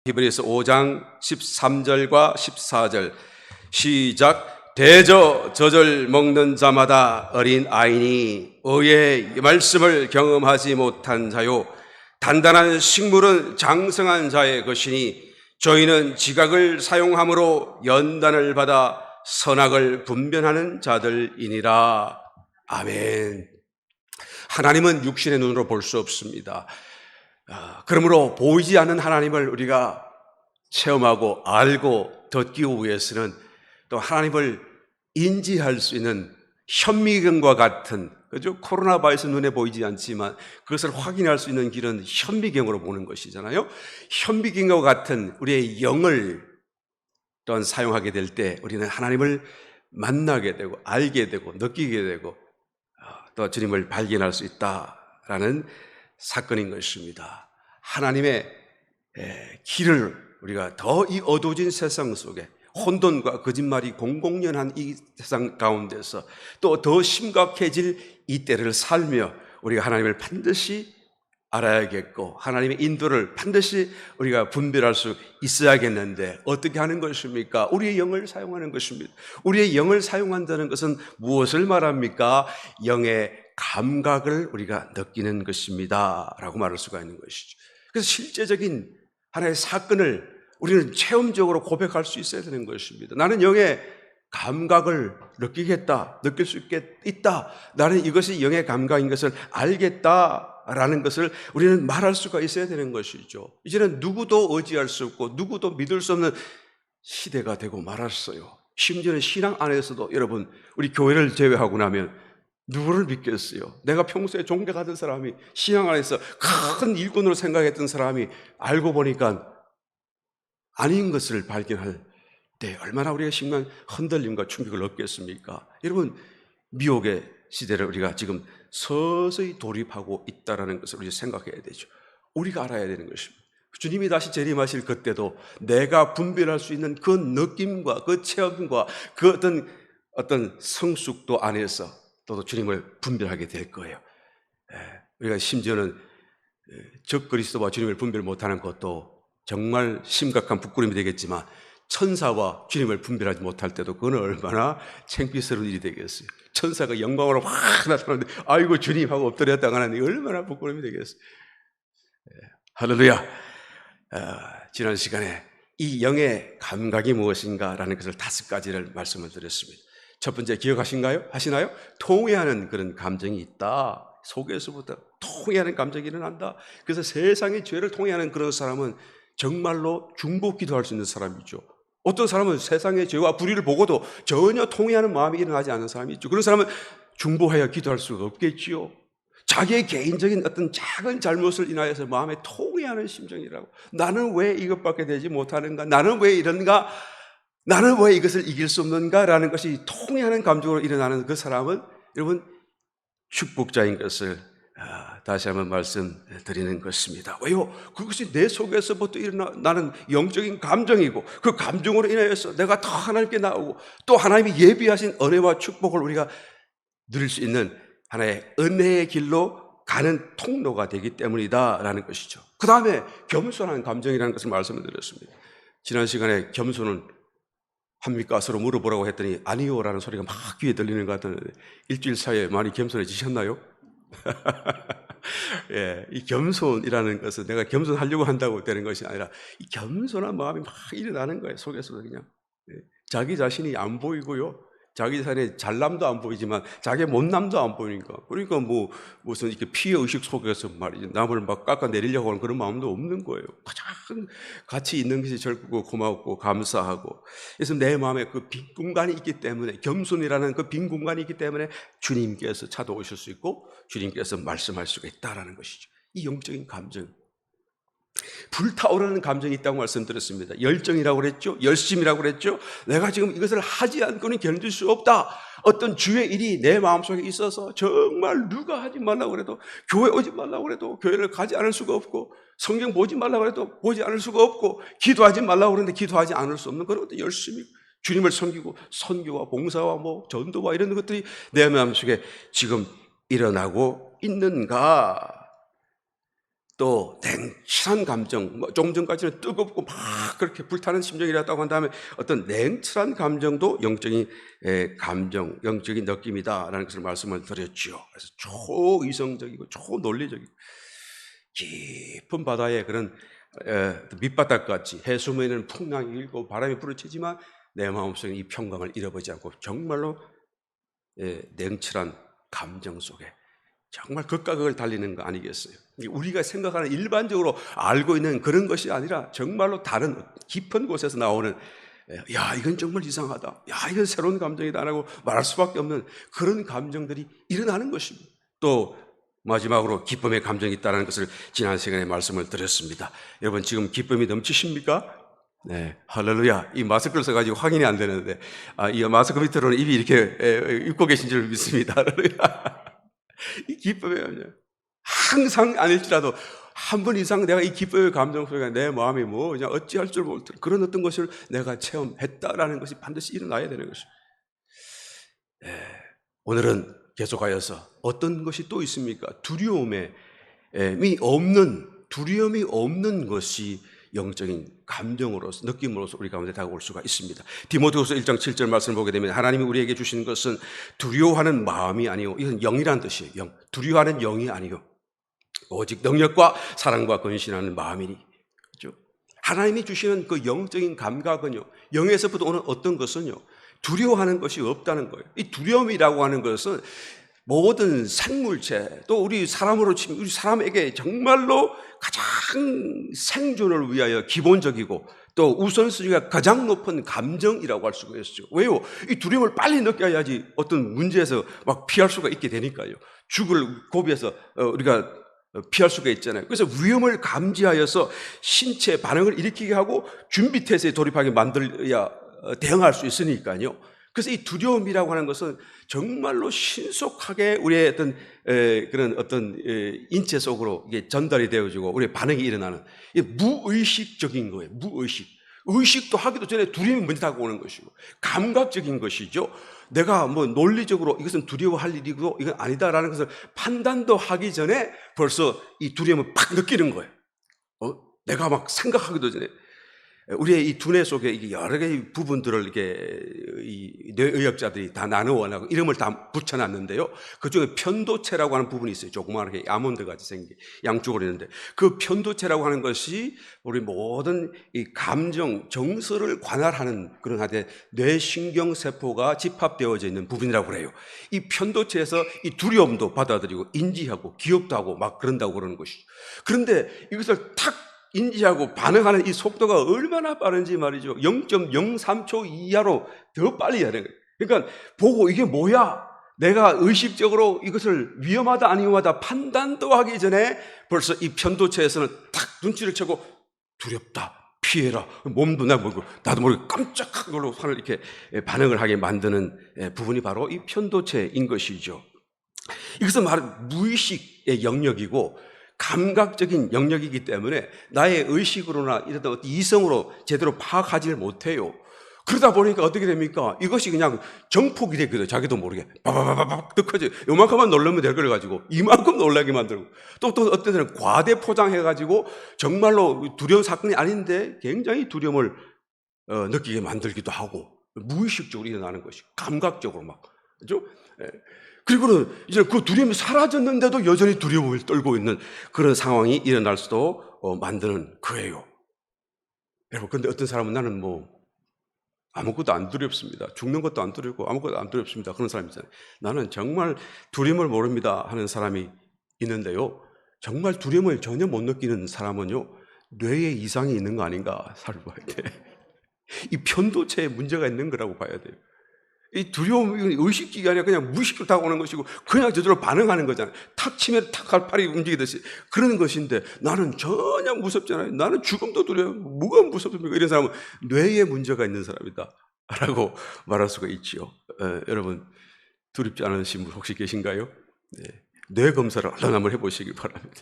히브리서 5장 13절과 14절 시작. 대저 저절 먹는 자마다 어린 아이니 의의 말씀을 경험하지 못한 자요 단단한 식물은 장성한 자의 것이니 저희는 지각을 사용함으로 연단을 받아 선악을 분별하는 자들이니라. 아멘. 하나님은 육신의 눈으로 볼 수 없습니다. 그러므로 보이지 않는 하나님을 우리가 체험하고 알고 듣기 위해서는 또 하나님을 인지할 수 있는 현미경과 같은, 그죠? 코로나 바이러스 눈에 보이지 않지만 그것을 확인할 수 있는 길은 현미경으로 보는 것이잖아요. 현미경과 같은 우리의 영을 또한 사용하게 될 때 우리는 하나님을 만나게 되고 알게 되고 느끼게 되고 또 주님을 발견할 수 있다라는 사건인 것입니다. 하나님의 길을 우리가 더 이 어두워진 세상 속에 혼돈과 거짓말이 공공연한 이 세상 가운데서 또 더 심각해질 이때를 살며 우리가 하나님을 반드시 알아야겠고 하나님의 인도를 반드시 우리가 분별할 수 있어야겠는데 어떻게 하는 것입니까? 우리의 영을 사용하는 것입니다. 우리의 영을 사용한다는 것은 무엇을 말합니까? 영의 감각을 우리가 느끼는 것입니다 라고 말할 수가 있는 것이죠. 그래서 실제적인 하나의 사건을 우리는 체험적으로 고백할 수 있어야 되는 것입니다. 나는 영의 감각을 느끼겠다, 느낄 수 있다. 나는 이것이 영의 감각인 것을 알겠다라는 것을 우리는 말할 수가 있어야 되는 것이죠. 이제는 누구도 의지할 수 없고 누구도 믿을 수 없는 시대가 되고 말았어요. 심지어는 신앙 안에서도 여러분, 우리 교회를 제외하고 나면 누구를 믿겠어요? 내가 평소에 존경하던 사람이 신앙 안에서 큰 일꾼으로 생각했던 사람이 알고 보니까 아닌 것을 발견할 때 얼마나 우리가 심한 흔들림과 충격을 얻겠습니까? 여러분, 미혹의 시대를 우리가 지금 서서히 돌입하고 있다는 것을 우리가 생각해야 되죠. 우리가 알아야 되는 것입니다. 주님이 다시 재림하실 그때도 내가 분별할 수 있는 그 느낌과 그 체험과 그 어떤 성숙도 안에서 또 주님을 분별하게 될 거예요. 우리가 심지어는 적 그리스도와 주님을 분별 못하는 것도 정말 심각한 부끄러움이 되겠지만 천사와 주님을 분별하지 못할 때도 그건 얼마나 창피스러운 일이 되겠어요. 천사가 영광으로 확 나타나는데 아이고 주님 하고 엎드렸다가 하는데 얼마나 부끄러움이 되겠어요. 할렐루야. 지난 시간에 이 영의 감각이 무엇인가라는 것을 5가지를 말씀을 드렸습니다. 첫 번째 기억하신가요? 하시나요? 통회하는 그런 감정이 있다. 속에서부터 통회하는 감정이 일어난다. 그래서 세상의 죄를 통회하는 그런 사람은 정말로 중보 기도할 수 있는 사람이죠. 어떤 사람은 세상의 죄와 불의를 보고도 전혀 통회하는 마음이 일어나지 않는 사람이 있죠. 그런 사람은 중보하여 기도할 수가 없겠지요. 자기의 개인적인 어떤 작은 잘못을 인하여서 마음에 통회하는 심정이라고. 나는 왜 이것밖에 되지 못하는가? 나는 왜 이런가? 나는 왜 이것을 이길 수 없는가라는 것이 통회하는 감정으로 일어나는 그 사람은 여러분 축복자인 것을 다시 한번 말씀드리는 것입니다. 왜요? 그것이 내 속에서부터 일어나는 영적인 감정이고 그 감정으로 인하여서 내가 더 하나님께 나오고 또 하나님이 예비하신 은혜와 축복을 우리가 누릴 수 있는 하나의 은혜의 길로 가는 통로가 되기 때문이다라는 것이죠. 그 다음에 겸손한 감정이라는 것을 말씀을 드렸습니다. 지난 시간에 겸손은 합니까? 서로 물어보라고 했더니 아니요라는 소리가 막 귀에 들리는 것 같은데 일주일 사이에 많이 겸손해지셨나요? 예, 이 겸손이라는 것은 내가 겸손하려고 한다고 되는 것이 아니라 이 겸손한 마음이 막 일어나는 거예요. 속에서 그냥 자기 자신이 안 보이고요. 자기 자신의 잘남도 안 보이지만 자기의 못남도 안 보이니까 그러니까 무슨 이렇게 피해의식 속에서 말이죠. 남을 막 깎아내리려고 하는 그런 마음도 없는 거예요. 가장 같이 있는 것이 즐겁고 고맙고 감사하고 그래서 내 마음에 그 빈 공간이 있기 때문에 겸손이라는 그 빈 공간이 있기 때문에 주님께서 찾아오실 수 있고 주님께서 말씀할 수가 있다는 것이죠. 이 영적인 감정 불타오르는 감정이 있다고 말씀드렸습니다. 열정이라고 그랬죠. 열심이라고 그랬죠. 내가 지금 이것을 하지 않고는 견딜 수 없다. 어떤 주의 일이 내 마음속에 있어서 정말 누가 하지 말라고 그래도 교회 오지 말라고 그래도 교회를 가지 않을 수가 없고 성경 보지 말라고 그래도 보지 않을 수가 없고 기도하지 말라고 그러는데 기도하지 않을 수 없는 그런 것도 열심히 주님을 섬기고 선교와 봉사와 전도와 이런 것들이 내 마음속에 지금 일어나고 있는가? 또 냉철한 감정, 조금 전까지는 뜨겁고 막 그렇게 불타는 심정이었다고 한 다음에 어떤 냉철한 감정도 영적인 감정, 영적인 느낌이다라는 것을 말씀을 드렸죠. 그래서 초이성적이고 초논리적이고 깊은 바다에 그런 밑바닥같이 해수면에는 풍랑이 일고 바람이 부르치지만 내 마음속에 이 평강을 잃어버리지 않고 정말로 냉철한 감정 속에 정말 극과 극을 달리는 거 아니겠어요? 우리가 생각하는 일반적으로 알고 있는 그런 것이 아니라 정말로 다른 깊은 곳에서 나오는 야 이건 정말 이상하다, 야 이건 새로운 감정이다 라고 말할 수밖에 없는 그런 감정들이 일어나는 것입니다. 또 마지막으로 기쁨의 감정이 있다는 것을 지난 시간에 말씀을 드렸습니다. 여러분 지금 기쁨이 넘치십니까? 네, 할렐루야. 이 마스크를 써가지고 확인이 안 되는데 이 마스크 밑으로는 입이 이렇게 입고 계신 줄 믿습니다. 할렐루야. 이 기쁨의 감정 항상 아닐지라도 한 번 이상 내가 이 기쁨의 감정 속에 내 마음이 그냥 어찌할 줄 모르는 그런 어떤 것을 내가 체험했다라는 것이 반드시 일어나야 되는 것입니다. 오늘은 계속하여서 어떤 것이 또 있습니까? 두려움이 없는 것이 영적인 감정으로서 느낌으로서 우리 가운데 다가올 수가 있습니다. 디모데후서 1장 7절 말씀을 보게 되면 하나님이 우리에게 주시는 것은 두려워하는 마음이 아니고 이건 영이란 뜻이에요. 영. 두려워하는 영이 아니고 오직 능력과 사랑과 근신하는 마음이니. 그렇죠? 하나님이 주시는 그 영적인 감각은요, 영에서부터 오는 어떤 것은요, 두려워하는 것이 없다는 거예요. 이 두려움이라고 하는 것은 모든 생물체 또 우리 사람으로 치면 우리 사람에게 정말로 가장 생존을 위하여 기본적이고 또 우선순위가 가장 높은 감정이라고 할 수가 있어요. 왜요? 이 두려움을 빨리 느껴야지 어떤 문제에서 막 피할 수가 있게 되니까요. 죽을 고비에서 우리가 피할 수가 있잖아요. 그래서 위험을 감지하여서 신체 반응을 일으키게 하고 준비태세에 돌입하게 만들어야 대응할 수 있으니까요. 그래서 이 두려움이라고 하는 것은 정말로 신속하게 우리의 그런 인체 속으로 이게 전달이 되어지고 우리의 반응이 일어나는 무의식적인 거예요. 무의식. 의식도 하기도 전에 두려움이 먼저 다가오는 것이고 감각적인 것이죠. 내가 논리적으로 이것은 두려워할 일이고 이건 아니다라는 것을 판단도 하기 전에 벌써 이 두려움을 팍 느끼는 거예요. 내가 막 생각하기도 전에. 우리의 이 두뇌 속에 이게 여러 개의 부분들을 이렇게 이 뇌의학자들이 다 나누어나고 이름을 다 붙여놨는데요. 그 중에 편도체라고 하는 부분이 있어요. 조그맣게 아몬드 같이 생긴 양쪽으로 있는데 그 편도체라고 하는 것이 우리 모든 이 감정, 정서를 관할하는 그런 하되 뇌신경 세포가 집합되어져 있는 부분이라고 그래요. 이 편도체에서 이 두려움도 받아들이고 인지하고 기억도 하고 막 그런다고 그러는 것이죠. 그런데 이것을 탁 인지하고 반응하는 이 속도가 얼마나 빠른지 말이죠. 0.03초 이하로 더 빨리 해야 되는 거예요. 그러니까 보고 이게 뭐야? 내가 의식적으로 이것을 위험하다 안 위험하다 판단도 하기 전에 벌써 이 편도체에서는 탁 눈치를 채고 두렵다, 피해라, 몸도 나보고 나도 모르게 깜짝한 걸로 손을 이렇게 반응을 하게 만드는 부분이 바로 이 편도체인 것이죠. 이것은 바로 무의식의 영역이고 감각적인 영역이기 때문에 나의 의식으로나 이런 이성으로 제대로 파악하지를 못해요. 그러다 보니까 어떻게 됩니까? 이것이 그냥 정폭이 되거든요. 자기도 모르게 바바바바박 더 커져. 요만큼만 놀라면 될 걸 가지고 이만큼 놀라게 만들고 또 어떤 때는 과대 포장해가지고 정말로 두려운 사건이 아닌데 굉장히 두려움을 느끼게 만들기도 하고 무의식적으로 일어나는 것이 감각적으로 막 그렇죠? 그리고는 이제 그 두려움이 사라졌는데도 여전히 두려움을 떨고 있는 그런 상황이 일어날 수도 만드는 거예요. 여러분, 근데 어떤 사람은 나는 아무것도 안 두렵습니다. 죽는 것도 안 두렵고 아무것도 안 두렵습니다. 그런 사람이 있잖아요. 나는 정말 두려움을 모릅니다 하는 사람이 있는데요. 정말 두려움을 전혀 못 느끼는 사람은요, 뇌에 이상이 있는 거 아닌가 살펴봐야 돼. 이 편도체에 문제가 있는 거라고 봐야 돼요. 이 두려움이 의식이 아니라 그냥 무의식으로 다가오는 것이고 그냥 저절로 반응하는 거잖아요. 탁 치면 탁 팔이 움직이듯이 그러는 것인데 나는 전혀 무섭잖아요. 나는 죽음도 두려워. 뭐가 무섭습니까? 이런 사람은 뇌에 문제가 있는 사람이다 라고 말할 수가 있죠. 여러분 두렵지 않으신 분 혹시 계신가요? 네. 뇌 검사를 얼른 한번 해보시기 바랍니다.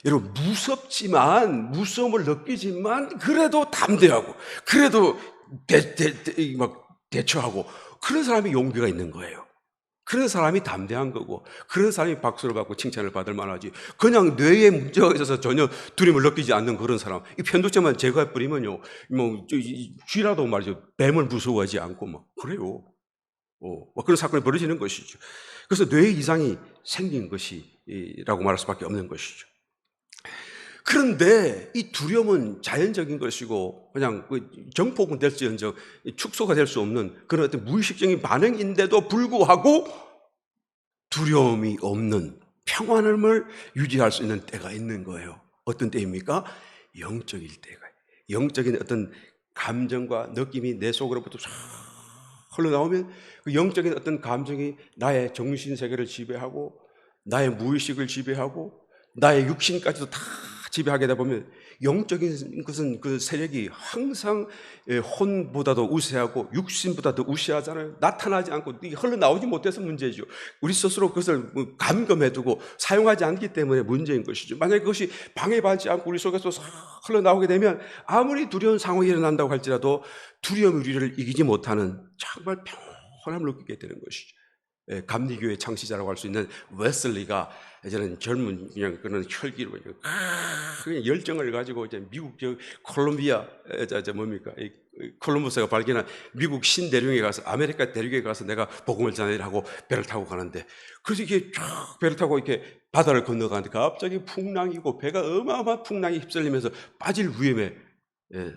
여러분 무섭지만 무서움을 느끼지만 그래도 담대하고 그래도 대처하고 그런 사람이 용기가 있는 거예요. 그런 사람이 담대한 거고, 그런 사람이 박수를 받고 칭찬을 받을 만하지. 그냥 뇌에 문제가 있어서 전혀 두려움을 느끼지 않는 그런 사람, 이 편도체만 제거해 버리면요, 뭐 쥐라도 말이죠, 뱀을 무서워하지 않고 막 그래요. 그런 사건이 벌어지는 것이죠. 그래서 뇌 이상이 생긴 것이라고 말할 수밖에 없는 것이죠. 그런데 이 두려움은 자연적인 것이고 그냥 정폭은 될지언정 축소가 될 수 없는 그런 어떤 무의식적인 반응인데도 불구하고 두려움이 없는 평안함을 유지할 수 있는 때가 있는 거예요. 어떤 때입니까? 영적일 때가. 영적인 어떤 감정과 느낌이 내 속으로부터 쫙 흘러나오면 그 영적인 어떤 감정이 나의 정신세계를 지배하고 나의 무의식을 지배하고 나의 육신까지도 다 지배하게 되다 보면 영적인 것은 그 세력이 항상 혼보다도 우세하고 육신보다도 우세하잖아요. 나타나지 않고 이게 흘러나오지 못해서 문제죠. 우리 스스로 그것을 감금해두고 사용하지 않기 때문에 문제인 것이죠. 만약에 그것이 방해받지 않고 우리 속에서 흘러나오게 되면 아무리 두려운 상황이 일어난다고 할지라도 두려움이 우리를 이기지 못하는 정말 평온함을 느끼게 되는 것이죠. 감리교회 창시자라고 할 수 있는 웨슬리가 이제는 젊은 그냥 그런 혈기로 그냥 열정을 가지고 이제 미국 콜롬비아 뭡니까 콜럼버스가 발견한 미국 신대륙에 가서 아메리카 대륙에 가서 내가 복음을 전하려고 배를 타고 가는데 그래서 이게 쫙 배를 타고 이렇게 바다를 건너가는데 갑자기 풍랑이고 배가 어마어마한 풍랑이 휩쓸리면서 빠질 위험에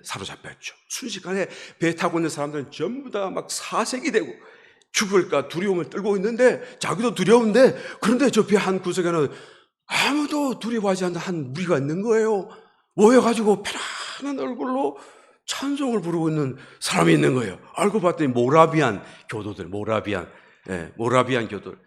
사로잡혔죠. 순식간에 배 타고 있는 사람들은 전부 다 막 사색이 되고 죽을까 두려움을 떨고 있는데 자기도 두려운데 그런데 저 배 한 구석에는 아무도 두려워하지 않는 한 무리가 있는 거예요. 모여가지고 편안한 얼굴로 찬송을 부르고 있는 사람이 있는 거예요. 알고 봤더니 모라비안 교도들, 모라비안 교도들.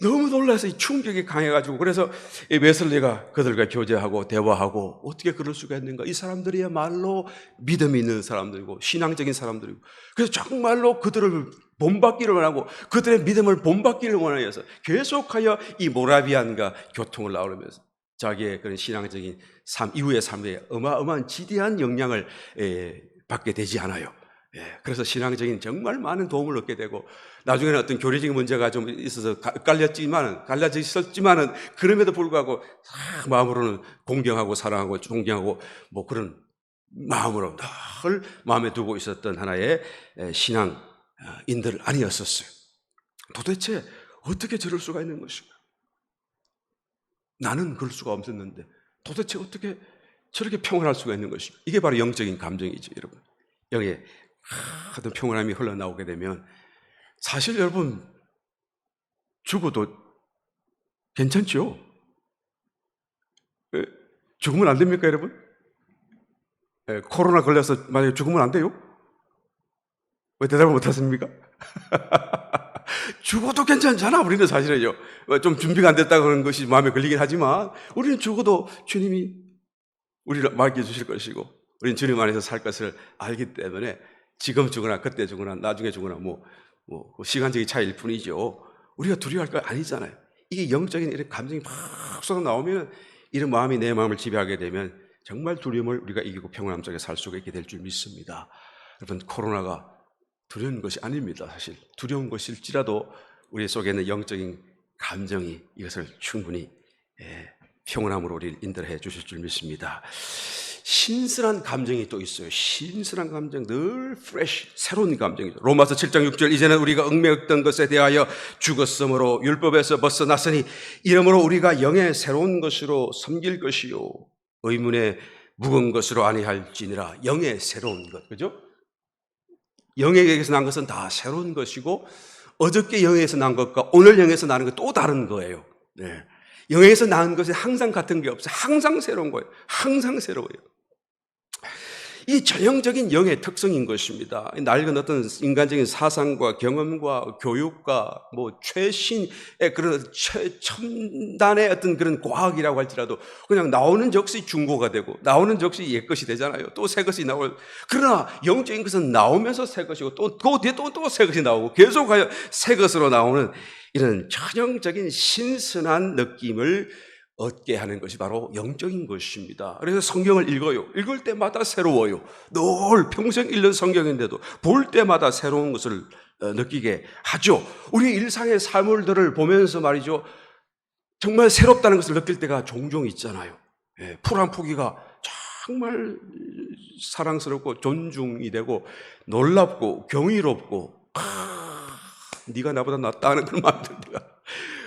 너무 놀라서 이 충격이 강해가지고 그래서 이 웨슬리가 그들과 교제하고 대화하고 어떻게 그럴 수가 있는가. 이 사람들이야말로 믿음이 있는 사람들이고 신앙적인 사람들이고 그래서 정말로 그들을 본받기를 원하고 그들의 믿음을 본받기를 원하여서 계속하여 이 모라비안과 교통을 나누면서 자기의 그런 신앙적인 삶 이후의 삶에 어마어마한 지대한 영향을 받게 되지 않아요. 그래서 신앙적인 정말 많은 도움을 얻게 되고 나중에는 어떤 교리적인 문제가 좀 있어서 갈라져 있었지만은 그럼에도 불구하고 마음으로는 공경하고 사랑하고 존경하고 뭐 그런 마음으로 늘 마음에 두고 있었던 하나의 신앙인들 아니었었어요. 도대체 어떻게 저럴 수가 있는 것인가? 나는 그럴 수가 없었는데 도대체 어떻게 저렇게 평안할 수가 있는 것인가? 이게 바로 영적인 감정이죠, 여러분. 영의 어떤 평안함이 흘러나오게 되면 사실 여러분 죽어도 괜찮죠? 죽으면 안 됩니까, 여러분? 코로나 걸려서 만약에 죽으면 안 돼요? 왜 대답을 못 하십니까? 죽어도 괜찮잖아, 우리는 사실은요. 좀 준비가 안 됐다 그런 것이 마음에 걸리긴 하지만 우리는 죽어도 주님이 우리를 맡겨주실 것이고 우리는 주님 안에서 살 것을 알기 때문에 지금 죽으나 그때 죽으나 나중에 죽으나 뭐 시간적인 차이일 뿐이죠. 우리가 두려워할 거 아니잖아요. 이게 영적인 이런 감정이 막 쏟아 나오면 이런 마음이 내 마음을 지배하게 되면 정말 두려움을 우리가 이기고 평안함 속에 살 수가 있게 될 줄 믿습니다. 여러분 코로나가 두려운 것이 아닙니다. 사실 두려운 것일지라도 우리 속에 있는 영적인 감정이 이것을 충분히 평안함으로 우리를 인도해 주실 줄 믿습니다. 신선한 감정이 또 있어요. 신선한 감정, 늘 fresh, 새로운 감정이죠. 로마서 7장 6절 이제는 우리가 얽매였던 것에 대하여 죽었으므로 율법에서 벗어났으니 이러므로 우리가 영의 새로운 것으로 섬길 것이요 의문의 묵은 것으로 아니할지니라. 영의 새로운 것, 그죠? 영에게서 난 것은 다 새로운 것이고 어저께 영에서 난 것과 오늘 영에서 나는 것 또 다른 거예요. 네. 영에서 난 것이 항상 같은 게 없어요. 항상 새로운 거예요. 항상 새로워요. 이 전형적인 영의 특성인 것입니다. 낡은 어떤 인간적인 사상과 경험과 교육과 뭐 최신의 그런 최첨단의 어떤 그런 과학이라고 할지라도 그냥 나오는 즉시 중고가 되고 나오는 즉시 옛것이 되잖아요. 또 새 것이 나올. 그러나 영적인 것은 나오면서 새 것이고 또 뒤에 또 새 것이 나오고 계속하여 새 것으로 나오는 이런 전형적인 신선한 느낌을 얻게 하는 것이 바로 영적인 것입니다. 그래서 성경을 읽어요. 읽을 때마다 새로워요. 늘 평생 읽는 성경인데도 볼 때마다 새로운 것을 느끼게 하죠. 우리 일상의 사물들을 보면서 말이죠, 정말 새롭다는 것을 느낄 때가 종종 있잖아요. 풀 한 포기가 정말 사랑스럽고 존중이 되고 놀랍고 경이롭고 네가 나보다 낫다 하는 그런 마음이 들 때가,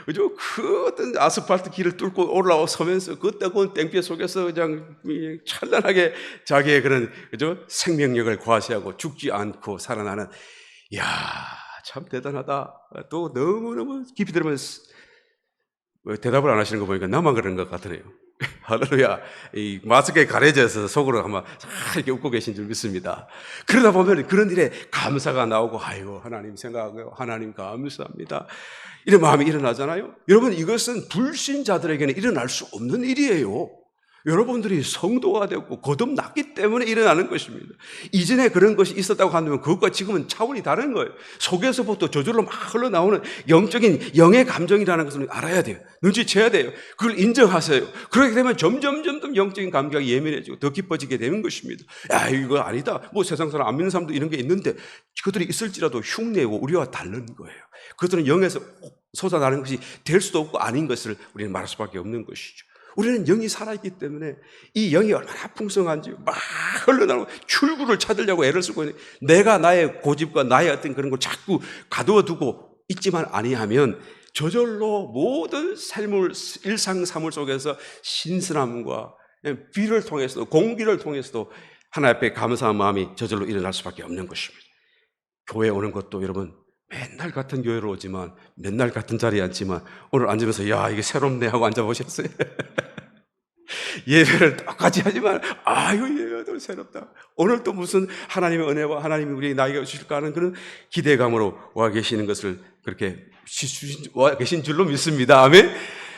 그죠? 그 어떤 아스팔트 길을 뚫고 올라와 서면서 그 뜨거운 땡볕 속에서 그냥 찬란하게 자기의 그런, 그죠? 생명력을 과시하고 죽지 않고 살아나는, 이야, 참 대단하다. 또 너무너무 깊이 들으면 대답을 안 하시는 거 보니까 나만 그런 것 같으네요. 할렐루야. 이 마스크에 가려져서 속으로 아마 이렇게 웃고 계신 줄 믿습니다. 그러다 보면 그런 일에 감사가 나오고, 아이고, 하나님 생각하고, 하나님 감사합니다, 이런 마음이 일어나잖아요. 여러분, 이것은 불신자들에게는 일어날 수 없는 일이에요. 여러분들이 성도가 되고 거듭났기 때문에 일어나는 것입니다. 이전에 그런 것이 있었다고 한다면 그것과 지금은 차원이 다른 거예요. 속에서부터 저절로 막 흘러나오는 영적인 영의 감정이라는 것을 알아야 돼요. 눈치채야 돼요. 그걸 인정하세요. 그렇게 되면 점점 영적인 감각이 예민해지고 더 깊어지게 되는 것입니다. 야, 이거 아니다. 뭐 세상 사람 안 믿는 사람도 이런 게 있는데, 그들이 있을지라도 흉내고 우리와 다른 거예요. 그들은 영에서 솟아나는 것이 될 수도 없고 아닌 것을 우리는 말할 수밖에 없는 것이죠. 우리는 영이 살아있기 때문에 이 영이 얼마나 풍성한지 막 흘러나오고 출구를 찾으려고 애를 쓰고 있는, 내가 나의 고집과 나의 어떤 그런 걸 자꾸 가두어두고 있지만 아니하면 저절로 모든 삶을, 일상 사물 속에서 신선함과 비를 통해서도, 공기를 통해서도 하나님 앞에 감사한 마음이 저절로 일어날 수밖에 없는 것입니다. 교회에 오는 것도 여러분, 맨날 같은 교회로 오지만, 맨날 같은 자리에 앉지만, 오늘 앉으면서 야, 이게 새롭네 하고 앉아보셨어요? 예배를 똑같이 하지만, 아유, 예배도 새롭다. 오늘 또 무슨 하나님의 은혜와 하나님이 우리에게 나에게 주실까 하는 그런 기대감으로 와 계시는 것을 그렇게 와 계신 줄로 믿습니다. 아멘.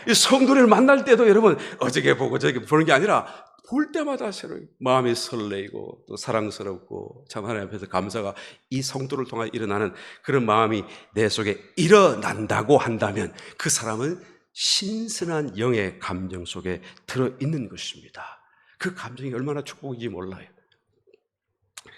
이 성도를 만날 때도 여러분, 어저께 보고 저녁에 보는 게 아니라 볼 때마다 새로 마음이 설레이고 또 사랑스럽고, 참 하나님 앞에서 감사가 이 성도를 통해 일어나는 그런 마음이 내 속에 일어난다고 한다면 그 사람은 신선한 영의 감정 속에 들어있는 것입니다. 그 감정이 얼마나 축복인지 몰라요.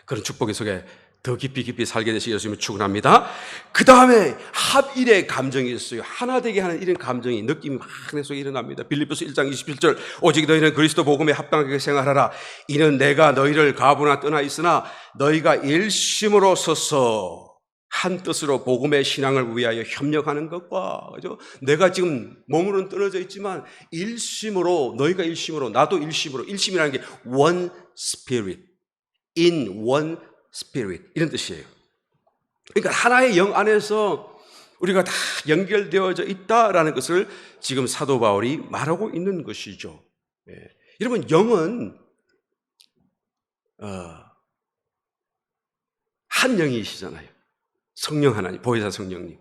그런 축복의 속에 더 깊이 살게 되시 예수님을 축원합니다. 그 다음에 합일의 감정이 있어요. 하나 되게 하는 이런 감정이, 느낌이 막 내 속에 일어납니다. 빌립보서 1장 27절, 오직 너희는 그리스도 복음에 합당하게 생활하라. 이는 내가 너희를 가부나 떠나 있으나 너희가 일심으로 서서 한 뜻으로 복음의 신앙을 위하여 협력하는 것과, 그죠? 내가 지금 몸으로는 떨어져 있지만 일심으로, 너희가 일심으로, 나도 일심으로, 일심이라는 게 one spirit, in one spirit, 이런 뜻이에요. 그러니까 하나의 영 안에서 우리가 다 연결되어져 있다라는 것을 지금 사도 바울이 말하고 있는 것이죠. 여러분, 영은 한 영이시잖아요. 성령 하나님, 보혜사 성령님,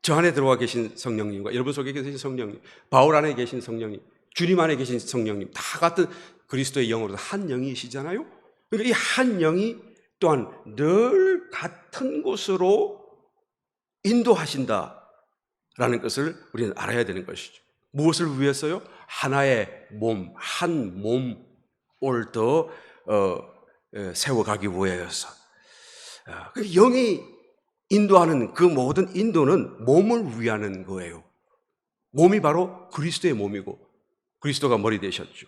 저 안에 들어와 계신 성령님과 여러분 속에 계신 성령님, 바울 안에 계신 성령님, 주님 안에 계신 성령님, 다 같은 그리스도의 영으로 한 영이시잖아요. 그러니까 이 한 영이 또한 늘 같은 곳으로 인도하신다라는 것을 우리는 알아야 되는 것이죠. 무엇을 위해서요? 하나의 몸, 한 몸을 더 세워가기 위해서. 영이 인도하는 그 모든 인도는 몸을 위하는 거예요. 몸이 바로 그리스도의 몸이고 그리스도가 머리 되셨죠.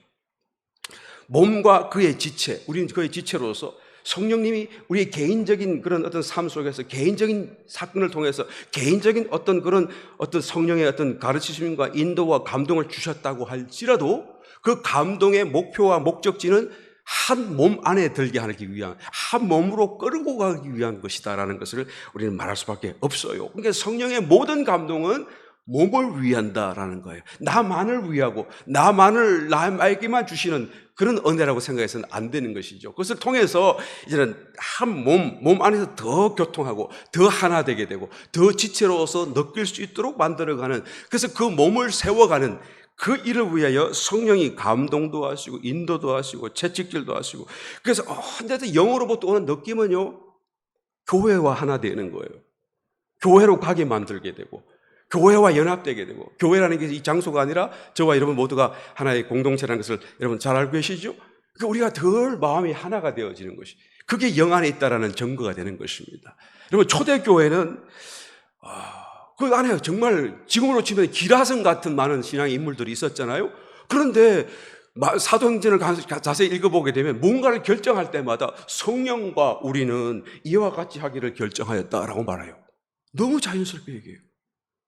몸과 그의 지체, 우리는 그의 지체로서 성령님이 우리의 개인적인 그런 어떤 삶 속에서, 개인적인 사건을 통해서 개인적인 어떤 그런 어떤 성령의 어떤 가르치심과 인도와 감동을 주셨다고 할지라도 그 감동의 목표와 목적지는 한 몸 안에 들게 하기 위한, 한 몸으로 끌고 가기 위한 것이다라는 것을 우리는 말할 수밖에 없어요. 그러니까 성령의 모든 감동은 몸을 위한다라는 거예요. 나만을 위하고 나만을 나에게만 주시는 그런 은혜라고 생각해서는 안 되는 것이죠. 그것을 통해서 이제는 한 몸 안에서 더 교통하고 더 하나 되게 되고 더 지체로서 느낄 수 있도록 만들어가는, 그래서 그 몸을 세워가는 그 일을 위하여 성령이 감동도 하시고 인도도 하시고 채찍질도 하시고, 그래서 언제든 영으로부터 오는 느낌은요, 교회와 하나 되는 거예요. 교회로 가게 만들게 되고 교회와 연합되게 되고, 교회라는 게 이 장소가 아니라 저와 여러분 모두가 하나의 공동체라는 것을 여러분 잘 알고 계시죠? 그러니까 우리가 덜 마음이 하나가 되어지는 것이, 그게 영 안에 있다라는 증거가 되는 것입니다. 여러분, 초대교회는 그 안에 정말 지금으로 치면 기라성 같은 많은 신앙의 인물들이 있었잖아요. 그런데 사도행전을 자세히 읽어보게 되면 뭔가를 결정할 때마다 성령과 우리는 이와 같이 하기를 결정하였다라고 말해요. 너무 자연스럽게 얘기해요.